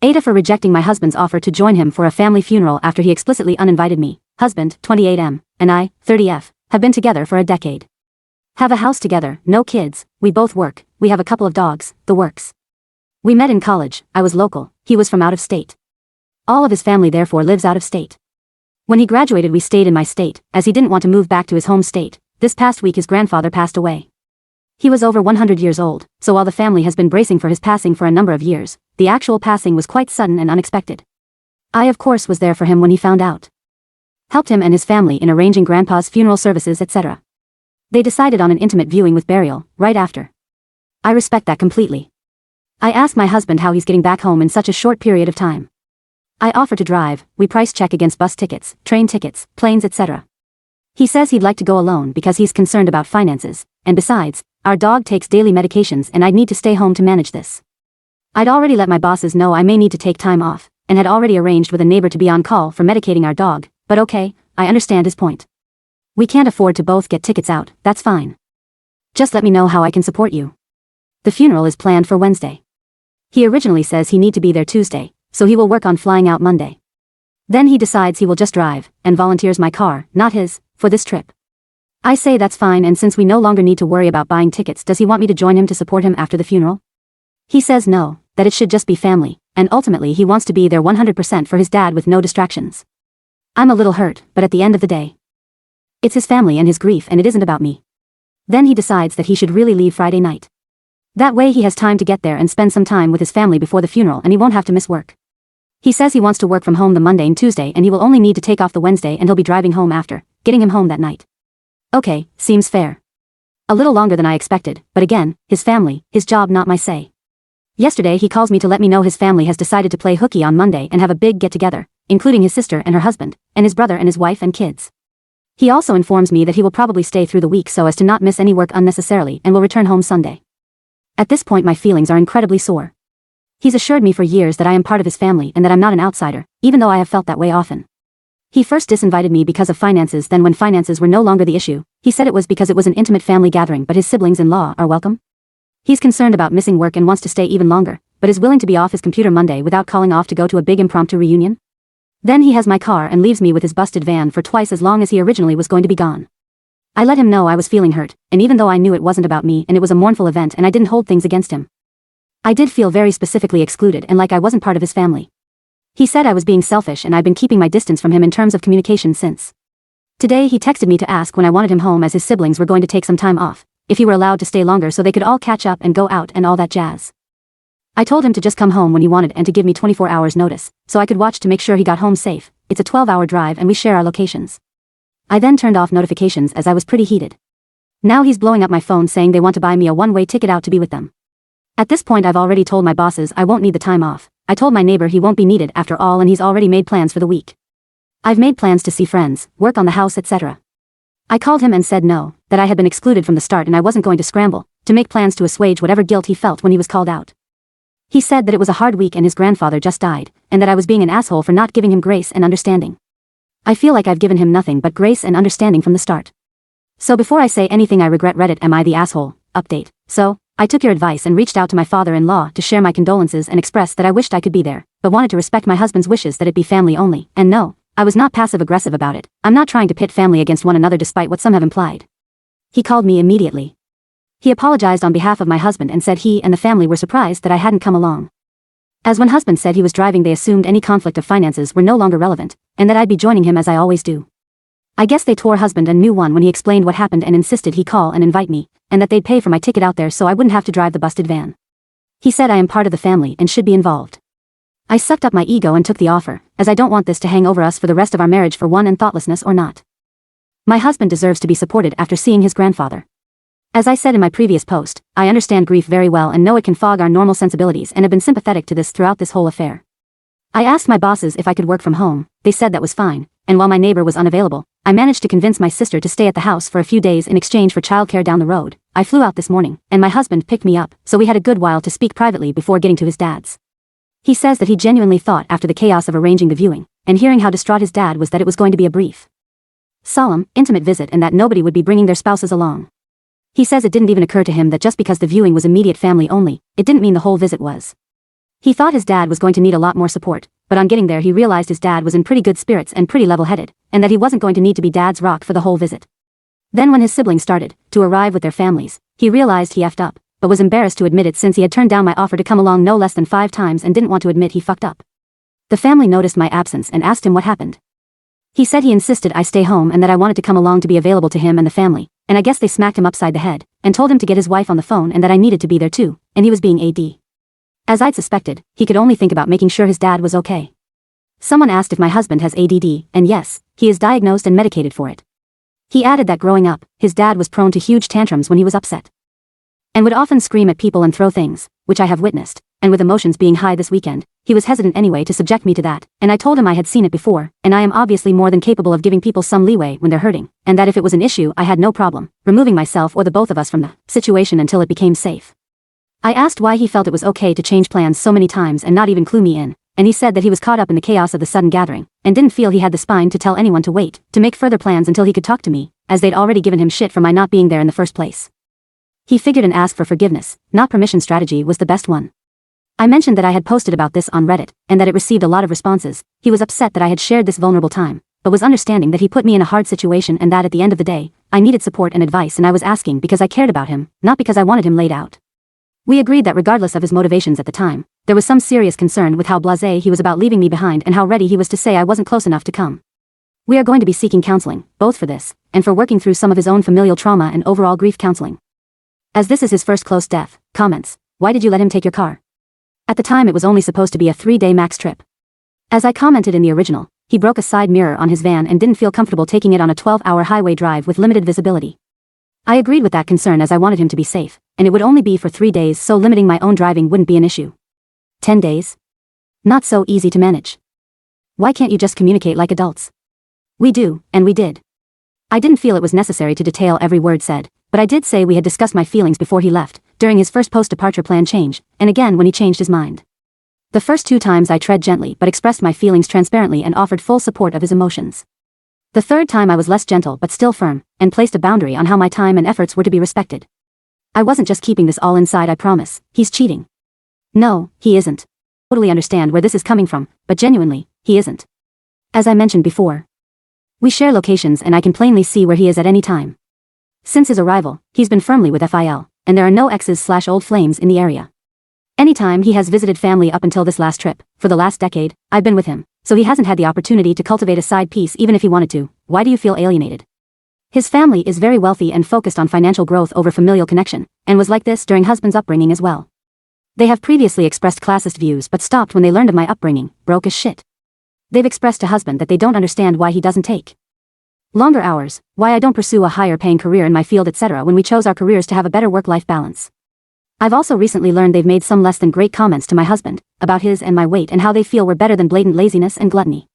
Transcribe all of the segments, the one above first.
Ada for rejecting my husband's offer to join him for a family funeral after he explicitly uninvited me. Husband, 28M, and I, 30F, have been together for a decade. Have a house together, no kids, we both work, we have a couple of dogs, the works. We met in college, I was local, he was from out of state. All of his family therefore lives out of state. When he graduated we stayed in my state, as he didn't want to move back to his home state. This past week his grandfather passed away. He was over 100 years old, so while the family has been bracing for his passing for a number of years, the actual passing was quite sudden and unexpected. I of course was there for him when he found out. Helped him and his family in arranging Grandpa's funeral services, etc. They decided on an intimate viewing with burial, right after. I respect that completely. I asked my husband how he's getting back home in such a short period of time. I offer to drive, we price check against bus tickets, train tickets, planes, etc. He says he'd like to go alone because he's concerned about finances, and besides, our dog takes daily medications and I'd need to stay home to manage this. I'd already let my bosses know I may need to take time off, and had already arranged with a neighbor to be on call for medicating our dog, but okay, I understand his point. We can't afford to both get tickets out, that's fine. Just let me know how I can support you. The funeral is planned for Wednesday. He originally says he need to be there Tuesday, so he will work on flying out Monday. Then he decides he will just drive, and volunteers my car, not his, for this trip. I say that's fine, and since we no longer need to worry about buying tickets, does he want me to join him to support him after the funeral? He says no, that it should just be family, and ultimately he wants to be there 100% for his dad with no distractions. I'm a little hurt, but at the end of the day, it's his family and his grief and it isn't about me. Then he decides that he should really leave Friday night. That way he has time to get there and spend some time with his family before the funeral and he won't have to miss work. He says he wants to work from home the Monday and Tuesday and he will only need to take off the Wednesday and he'll be driving home after, getting him home that night. Okay, seems fair. A little longer than I expected, but again, his family, his job, not my say. Yesterday he calls me to let me know his family has decided to play hooky on Monday and have a big get-together, including his sister and her husband, and his brother and his wife and kids. He also informs me that he will probably stay through the week so as to not miss any work unnecessarily and will return home Sunday. At this point my feelings are incredibly sore. He's assured me for years that I am part of his family and that I'm not an outsider, even though I have felt that way often. He first disinvited me because of finances, then when finances were no longer the issue, he said it was because it was an intimate family gathering but his siblings-in-law are welcome. He's concerned about missing work and wants to stay even longer, but is willing to be off his computer Monday without calling off to go to a big impromptu reunion. Then he has my car and leaves me with his busted van for twice as long as he originally was going to be gone. I let him know I was feeling hurt, and even though I knew it wasn't about me and it was a mournful event and I didn't hold things against him, I did feel very specifically excluded and like I wasn't part of his family. He said I was being selfish and I'd been keeping my distance from him in terms of communication since. Today he texted me to ask when I wanted him home as his siblings were going to take some time off, if he were allowed to stay longer so they could all catch up and go out and all that jazz. I told him to just come home when he wanted and to give me 24 hours notice, so I could watch to make sure he got home safe. It's a 12-hour drive and we share our locations. I then turned off notifications as I was pretty heated. Now he's blowing up my phone saying they want to buy me a one-way ticket out to be with them. At this point I've already told my bosses I won't need the time off. I told my neighbor he won't be needed after all and he's already made plans for the week. I've made plans to see friends, work on the house, etc. I called him and said no, that I had been excluded from the start and I wasn't going to scramble to make plans to assuage whatever guilt he felt when he was called out. He said that it was a hard week and his grandfather just died, and that I was being an asshole for not giving him grace and understanding. I feel like I've given him nothing but grace and understanding from the start. So before I say anything I regret Reddit am I the asshole, update. So, I took your advice and reached out to my father-in-law to share my condolences and express that I wished I could be there, but wanted to respect my husband's wishes that it be family only, and no, I was not passive-aggressive about it. I'm not trying to pit family against one another despite what some have implied. He called me immediately. He apologized on behalf of my husband and said he and the family were surprised that I hadn't come along. As when husband said he was driving they assumed any conflict of finances were no longer relevant, and that I'd be joining him as I always do. I guess they tore husband a new one when he explained what happened and insisted he call and invite me, and that they'd pay for my ticket out there so I wouldn't have to drive the busted van. He said I am part of the family and should be involved. I sucked up my ego and took the offer, as I don't want this to hang over us for the rest of our marriage for one and thoughtlessness or not. My husband deserves to be supported after seeing his grandfather. As I said in my previous post, I understand grief very well and know it can fog our normal sensibilities and have been sympathetic to this throughout this whole affair. I asked my bosses if I could work from home, they said that was fine, and while my neighbor was unavailable, I managed to convince my sister to stay at the house for a few days in exchange for childcare down the road. I flew out this morning, and my husband picked me up, so we had a good while to speak privately before getting to his dad's. He says that he genuinely thought after the chaos of arranging the viewing, and hearing how distraught his dad was that it was going to be a brief, solemn, intimate visit and that nobody would be bringing their spouses along. He says it didn't even occur to him that just because the viewing was immediate family only, it didn't mean the whole visit was. He thought his dad was going to need a lot more support, but on getting there he realized his dad was in pretty good spirits and pretty level-headed, and that he wasn't going to need to be dad's rock for the whole visit. Then when his siblings started to arrive with their families, he realized he effed up, but was embarrassed to admit it since he had turned down my offer to come along no less than 5 times and didn't want to admit he fucked up. The family noticed my absence and asked him what happened. He said he insisted I stay home and that I wanted to come along to be available to him and the family, and I guess they smacked him upside the head, and told him to get his wife on the phone and that I needed to be there too, and he was being AD. As I'd suspected, he could only think about making sure his dad was okay. Someone asked if my husband has ADD, and yes, he is diagnosed and medicated for it. He added that growing up, his dad was prone to huge tantrums when he was upset, and would often scream at people and throw things, which I have witnessed, and with emotions being high this weekend, he was hesitant anyway to subject me to that, and I told him I had seen it before, and I am obviously more than capable of giving people some leeway when they're hurting, and that if it was an issue I had no problem removing myself or the both of us from the situation until it became safe. I asked why he felt it was okay to change plans so many times and not even clue me in, and he said that he was caught up in the chaos of the sudden gathering, and didn't feel he had the spine to tell anyone to wait, to make further plans until he could talk to me, as they'd already given him shit for my not being there in the first place. He figured an ask for forgiveness, not permission strategy was the best one. I mentioned that I had posted about this on Reddit, and that it received a lot of responses. He was upset that I had shared this vulnerable time, but was understanding that he put me in a hard situation and that at the end of the day, I needed support and advice and I was asking because I cared about him, not because I wanted him laid out. We agreed that regardless of his motivations at the time, there was some serious concern with how blasé he was about leaving me behind and how ready he was to say I wasn't close enough to come. We are going to be seeking counseling, both for this, and for working through some of his own familial trauma and overall grief counseling. As this is his first close death, comments, why did you let him take your car? At the time it was only supposed to be a 3-day max trip. As I commented in the original, he broke a side mirror on his van and didn't feel comfortable taking it on a 12-hour highway drive with limited visibility. I agreed with that concern as I wanted him to be safe, and it would only be for 3 days so limiting my own driving wouldn't be an issue. 10 days? Not so easy to manage. Why can't you just communicate like adults? We do, and we did. I didn't feel it was necessary to detail every word said, but I did say we had discussed my feelings before he left, during his first post-departure plan change, and again when he changed his mind. The first 2 times I tread gently but expressed my feelings transparently and offered full support of his emotions. The 3rd time I was less gentle but still firm, and placed a boundary on how my time and efforts were to be respected. I wasn't just keeping this all inside, I promise. He's cheating. No, he isn't. I totally understand where this is coming from, but genuinely, he isn't. As I mentioned before, we share locations and I can plainly see where he is at any time. Since his arrival, he's been firmly with FIL, and there are no exes/old flames in the area. Anytime he has visited family up until this last trip, for the last decade, I've been with him, so he hasn't had the opportunity to cultivate a side piece even if he wanted to. Why do you feel alienated? His family is very wealthy and focused on financial growth over familial connection, and was like this during husband's upbringing as well. They have previously expressed classist views but stopped when they learned of my upbringing, broke as shit. They've expressed to husband that they don't understand why he doesn't take longer hours, why I don't pursue a higher paying career in my field etc. when we chose our careers to have a better work-life balance. I've also recently learned they've made some less than great comments to my husband, about his and my weight and how they feel we're better than blatant laziness and gluttony.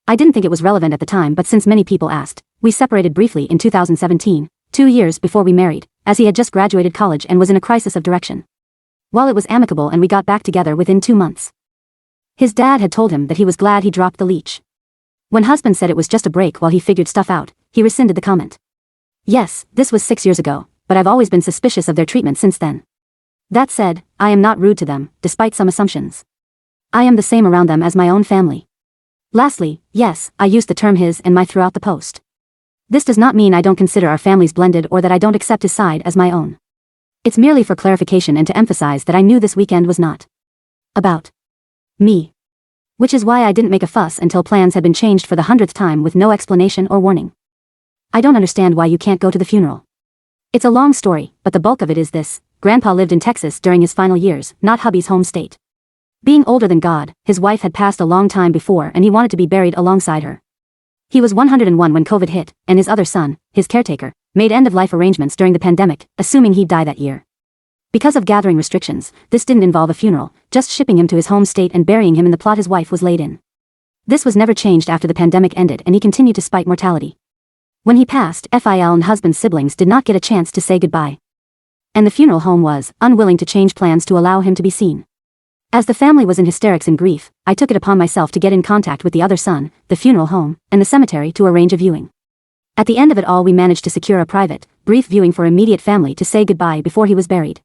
I didn't think it was relevant at the time but since many people asked, we separated briefly in 2017, 2 years before we married, as he had just graduated college and was in a crisis of direction. While it was amicable and we got back together within 2 months. His dad had told him that he was glad he dropped the leech. When husband said it was just a break while he figured stuff out, he rescinded the comment. Yes, this was 6 years ago, but I've always been suspicious of their treatment since then. That said, I am not rude to them, despite some assumptions. I am the same around them as my own family. Lastly, yes, I used the term his and my throughout the post. This does not mean I don't consider our families blended or that I don't accept his side as my own. It's merely for clarification and to emphasize that I knew this weekend was not about me. Which is why I didn't make a fuss until plans had been changed for the 100th time with no explanation or warning. I don't understand why you can't go to the funeral. It's a long story, but the bulk of it is this. Grandpa lived in Texas during his final years, not hubby's home state. Being older than God, his wife had passed a long time before and he wanted to be buried alongside her. He was 101 when COVID hit, and his other son, his caretaker, made end-of-life arrangements during the pandemic, assuming he'd die that year. Because of gathering restrictions, this didn't involve a funeral, just shipping him to his home state and burying him in the plot his wife was laid in. This was never changed after the pandemic ended and he continued to spite mortality. When he passed, FIL and husband's siblings did not get a chance to say goodbye. And the funeral home was unwilling to change plans to allow him to be seen. As the family was in hysterics and grief, I took it upon myself to get in contact with the other son, the funeral home, and the cemetery to arrange a viewing. At the end of it all we managed to secure a private, brief viewing for immediate family to say goodbye before he was buried.